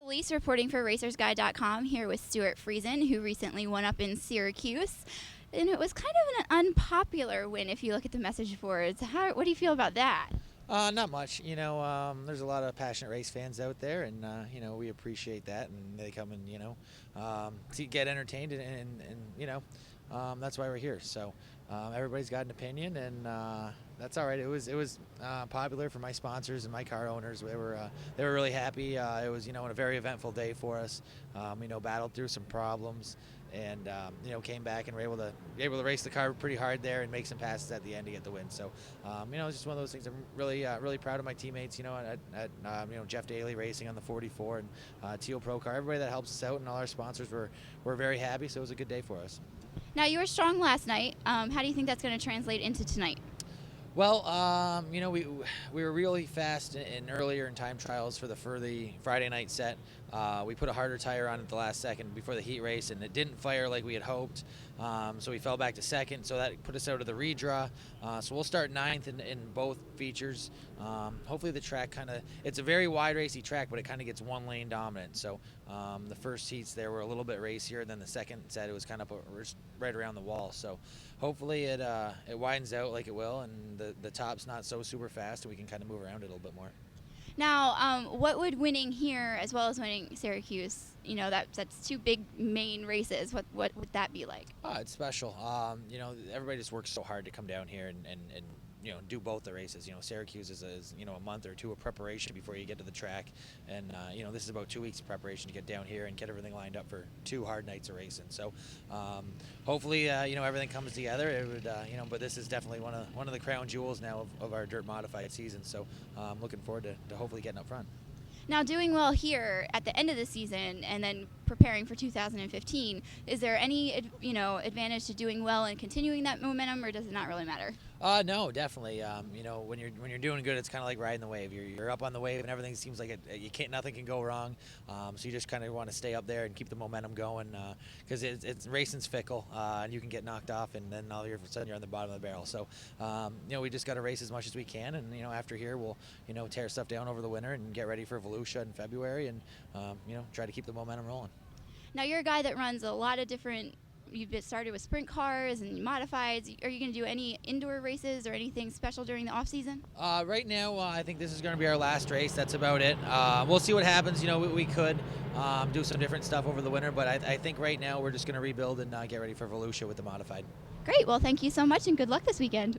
Elise reporting for RacersGuide.com here with Stewart Friesen, who recently won up in Syracuse. And it was kind of an unpopular win if you look at the message boards. What do you feel about that? Not much. There's a lot of passionate race fans out there, and we appreciate that, and they come and to get entertained, and that's why we're here. So everybody's got an opinion, and that's all right. It was popular for my sponsors and my car owners. They were really happy. It was a very eventful day for us. Battled through some problems, and came back and were able to race the car pretty hard there and make some passes at the end to get the win. So it's just one of those things. I'm really proud of my teammates. At Jeff Daly racing on the 44 and Teal Pro Car. Everybody that helps us out and all our sponsors were very happy. So it was a good day for us. Now, you were strong last night. How do you think that's going to translate into tonight? Well, we were really fast and earlier in time trials for the Friday night set. We put a harder tire on at the last second before the heat race, and it didn't fire like we had hoped. So we fell back to second, so that put us out of the redraw. So we'll start ninth in both features. Hopefully the track it's a very wide racy track, but it kind of gets one lane dominant. So the first heats there were a little bit racier, and then the second set it was kind of right around the wall. So hopefully it widens out like it will, and the top's not so super fast, and we can kind of move around it a little bit more. Now, what would winning here as well as winning Syracuse, that's two big main races, what would that be like? It's special. Everybody just works so hard to come down here and do both the races. Syracuse is a month or two of preparation before you get to the track, and this is about 2 weeks of preparation to get down here and get everything lined up for 2 hard nights of racing. So hopefully everything comes together. It would but this is definitely one of the crown jewels now of our dirt modified season. So I'm looking forward to hopefully getting up front. Now, doing well here at the end of the season and then preparing for 2015, is there any advantage to doing well and continuing that momentum, or does it not really matter? No, definitely. When you're doing good, it's kind of like riding the wave. You're up on the wave, and everything seems like nothing can go wrong. So you just kind of want to stay up there and keep the momentum going, because racing's fickle, and you can get knocked off, and then all of a sudden you're on the bottom of the barrel. So we just got to race as much as we can, and after here we'll tear stuff down over the winter and get ready for Volusia in February, and try to keep the momentum rolling. Now, you're a guy that runs a lot of different. You've started with sprint cars and modifieds. Are you going to do any indoor races or anything special during the off season? Right now, I think this is going to be our last race. That's about it. We'll see what happens. We could do some different stuff over the winter, but I think right now we're just going to rebuild and get ready for Volusia with the modified. Great. Well, thank you so much, and good luck this weekend.